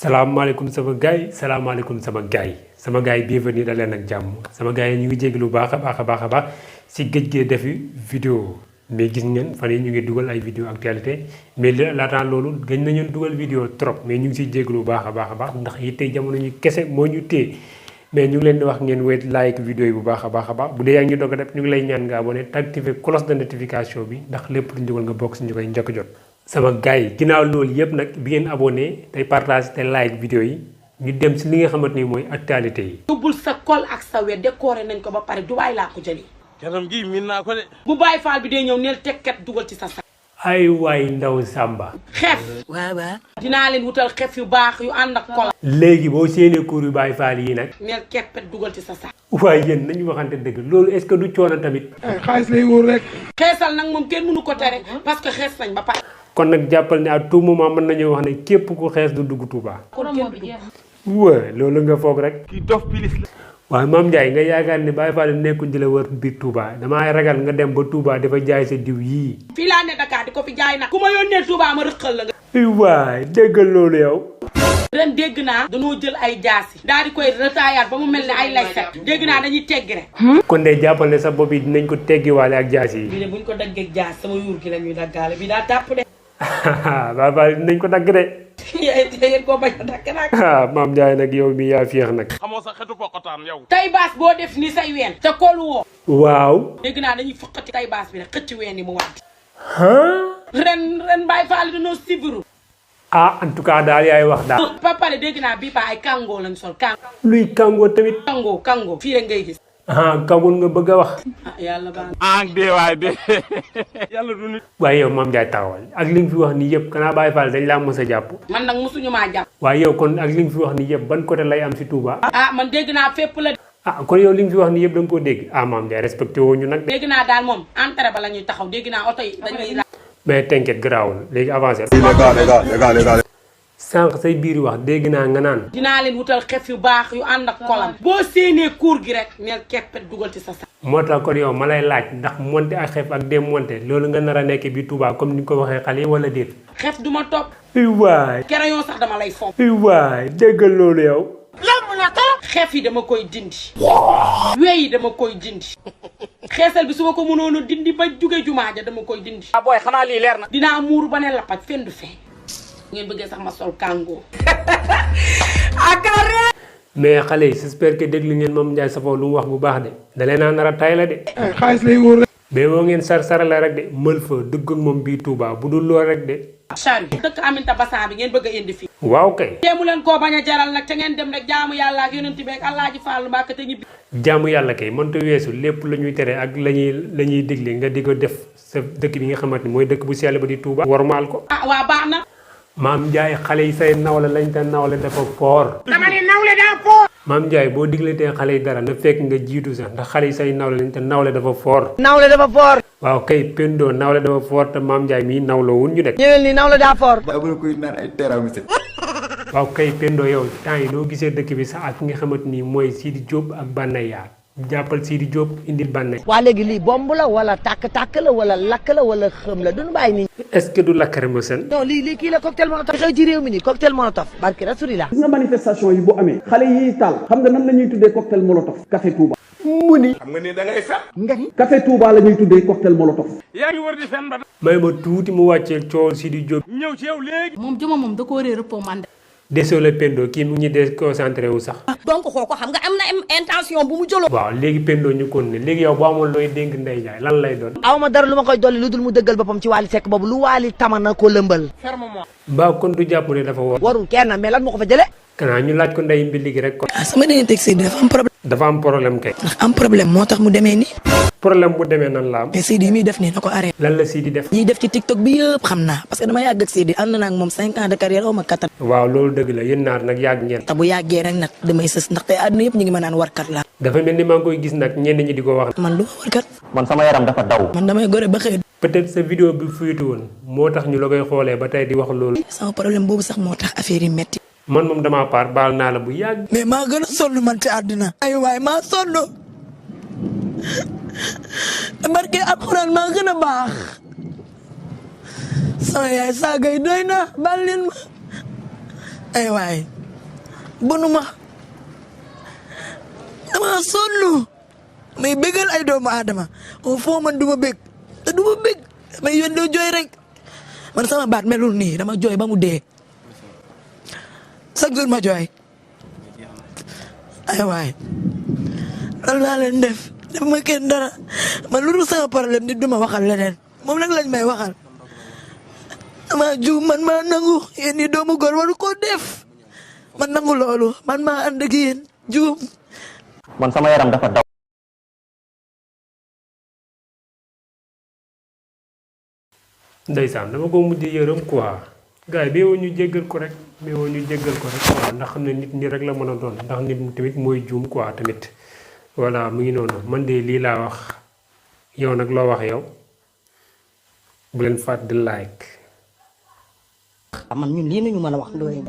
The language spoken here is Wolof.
salaamaaleykum sama gaay bienvenue da leen ak jàmm sama gaay ñu ngi jégg lu baax a baax si géej gee defi vidéo mais gis ngeen fan yi ñu ngi dugal ay vidéo actualité mais laataan loolu gëj nañu dugal vidéo trop mais ñu ngi siy jégg lu baax a baax ndax yitte jamono ñu kese moo ñu téye mais ñu ngi leen di wax ngeen wéet like vidéo yi bu baax a baax bu dee yaa ngi doog a def ñu ngi lay ñaan nga abonné te activer cloche de notification bi ndax lépp lu ñu dugal nga bokk si ñu koy njëkk jot sama gars yi ginnaaw loolu yëpp nag bi ngeen abonné tey partage te like vidéo yi ñu dem si li nga xamante ni mooy actualité yi. yóbbul sa kol ak sa we décoré nañ ko ba pare Dubaay laa ko jëlee. kanam gi miin naa ko de. bu Baay Faal bi dee ñëw neel tekket dugal ci sa sac. ay waay ndaw Samba. xef. waaw. dinaa leen wutal xef yu baax yu ànd ak kol. léegi boo séenee kuur yu Baay Faal yi nag. neel keppet dugal ci sa sac. waaye yéen nañu waxante dëgg loolu est-ce que du coono tamit. xaalis lay wóor rek. xeesal nag moom kenn mënu ko tere parce que xees nañ ba pare. kon nag jàppal ne à tout moment mën nañoo wax ne képp ku xees du dugg Touba. kon kenn du dugg. waaw loolu nga foog rek. kii dof pilis la. waaye Mame Ndiaye nga yaakaar ne Baye Fall nekkul di la wër biir Touba damaa ragal nga dem ba Touba dafa jaay sa diw yii. fii laa ne Dakar di ko fi jaay nag. ku ma yónnee Touba ma rëqal la nga. waay déggal loolu yow. ren dégg naa dañoo jël ay jaasi. daal di koy retaayaat ba mu mel ne ay lay set. dégg naa dañuy teggi rek. kon de jàppal ne sa bopp yi dinañ ko teggiwaale ak jaasi yi. bii de buñ ko daggee jaas sama yuur gi la ñuy daggaale bi daa tàpp de. Baye Fall dinañ ko dagg de. yéen koo bañ a dakk nag. Mame Ndiaye nag yow mi yaa féex nag. xamoo sa xetu poqotaan yow. tay baas boo def ni say ween. te koolu woo. waaw. dégg naa dañuy fukkati tay baas bi rek xëcc ween yi mu wàcc. ren Baye Fall dañoo sibiru. en tout cas daal yaay wax daal. ba pare dégg naa bii ba ay kango lañ sol kango. luy kangoo tamit. kango fii rek ngay gis. kangul nga bëgg a wax. yàlla baax na. dee waay de yàlla du nit. waaye yow Mame Ndiaye taxawal ak li nga fi wax nii yëpp kanaa Baye Fall dañ laa mos a jàpp. man nag mosuñu maa jàpp. waaye yow kon ak li nga fi wax nii yëpp ban côté lay am si Touba. man dégg naa fépp la. kon yow li nga fi wax nii yëpp da nga koo dégg. Mame Ndiaye respecté woo ñu nag de. dégg naa daal moom entrée ba la ñuy taxaw dégg naa oto yi dañuy. mais t'inquiète garaawul léegi avancé. sànq say biir wax dégg naa nga naan. dinaa leen wutal xef yu baax yu ànd ak kolam. boo séenee kuur gi rek neel keppet dugal ci sa sac. moo tax kon yow ma lay laaj ndax monté ak xef ak démonté loolu nga nar a nekk bi Touba comme ni nga ko waxee xale yi wala déet. xef duma topp. waay. crayon sax dama lay fomp. waay déggal loolu yow. xef yi dama koy dindi. wey yi dama koy dindi. xeesal bi su ma ko mënoon a dindi ba jóge jumaa ja dama koy dindi. booy xanaa lii leer na. dinaa muuru ba ne lapaj fen du feeñ. ngeen bëggee sax ma sol kango. mais xale yi j'espère que déglu ngeen Mame Ndiaye Savon lu mu wax bu baax de. da leen a nar a tay la de. xaalis lay wóor rek. mais boo ngeen sarale rek de mël fa dëgg ak moom bii Touba bu dul lool rek de. chari dëkk Aminta Bassan bi ngeen bëgg a indi fii. waaw kay. teemu leen koo bañ a jaral nag te ngeen dem rek jaamu yàlla ak yonent bi ak Alaaji Fallu Mbàkke te ñibbi. jaamu yàlla kay mënta weesu lépp la ñuy tere ak la ñuy digle nga di ko def sa dëkk bi nga xamante ni mooy dëkk bu sell ba di Touba. warmaal ko. waa baax na. Mame Ndiaye xale yi say nawle lañ te nawle dafa foor. dama ne nawle daa foor. Mame Ndiaye boo diglatee xale yi dara na fekk nga jiitu sax ndax xale yi say nawle lañ te nawle dafa foor. nawle dafa foor. waaw kay Pendo nawle dafa foor te Mame Ndiaye mii nawloo wun ñu nekk. ñëwel ni nawle daa foor. waaw kay Pendo yow temps yi noo gisee dëkk bi sax ak nga xamante ni mooy Sidi Diop ak Banaya jàppal Sidi Diop indil Banaya. waa léegi lii bomb la wala tàkk-tàkk la wala lakk la wala xëm la duñu bàyyi nii. est-ce que du lacrymogène. non lii kii la cocktail molotov. xew ci réew mi nii cocktail molotov. barki rasulillah. gis nga manifestation yi bu amee xale yi taal xam nga nan la ñuy tuddee cocktail molotov café Touba. mu ni. xam nga ni da ngay fen. nga ni. café Touba la ñuy tuddee cocktail molotov. yaa ngi wër di fen ba. may ma tuuti mu wàccee coow Sidi Diop. ñëw ci yow léegi. moom jëma moom da koo réer recommandé. désolé Pendo kii mu ngi déconcentré wu sax. donc xooko xam nga am na intention bu mu jëloo. waaw léegi Pendo ñu kon ne léegi yow boo amoon looy dénk Ndeye Ndiaye lan lay doon. aw ma dara lu ma koy dolli lu dul mu dëggal boppam ci Wally Seck boobu lu Wally tama na ko lëmbal. ferme-moi. mbaa kon du jàpp ne dafa war. warul kenn mais lan moo ko fa jëlee. kanaa ñu laaj ko ndey mbi ligi rek kon. sama diggante ak Seydi dafa am problème. dafa am problème kay. ndax am problème moo tax mu demee nii. problème bu demee nan la am. mais Seydi mi def nii na ko arrêté. lan la Sidi def. ñiy def ci TikTok bi yëpp xam naa parce que dama yàgg ak Seydi ànd naa ak moom 5 ans de carrière aw ma 4 ans. waaw loolu dëgg la yéen naar nag yàgg ngeen. te bu yàggee rek nag damay sës ndaxte àdduna yëpp ñu ngi ma naan warkat la. dafa mel ni maa ngi koy gis nag ñenn ñi di ko wax. man du ma warkat. man sama yaram dafa daw. man damay gore ba xëy. peut-être sa vidéo bi fuyutu woon moo tax ñu la koy xoolee ba tey di wax loolu. sama problème boobu sax moo tax affaire yi metti. man moom damaa paar baal naa la bu yàgg. mais maa gën a sonn man ci àdduna. ay waay maa sonn. barke alxuraan maa gën a baax. sama yaay saaga yi doy na baal leen ma. ay waay bonuma dama sonn may bégal ay doomu aadama au fond man duma bég te duma bég may yónnee jooy rek man sama baat melul nii dama jooy ba mu dee chaque jour ma jooy ay waay lan laa leen def ma kenn dara man lu dul sama problème nit duma waxal leneen moom nag lañ may waxal dama juum man maa nangu yéen ñi doomu góor waru ko def man nangu loolu man maa ànd ak yéen juum man sama yaram dafa daw. ndeysaan dama ko mujj yërëm quoi gars yi beewoo ñu jéggal ko rek quoi ndax xam ne nit ñi rek la mën a doon ndax nit tamit mooy juum quoi tamit voilà mu ngi noonu man de lii laa wax yow nag loo wax yow bu leen fàtte di like. man ñun lii nañu mën a wax Ndoye Ndiaye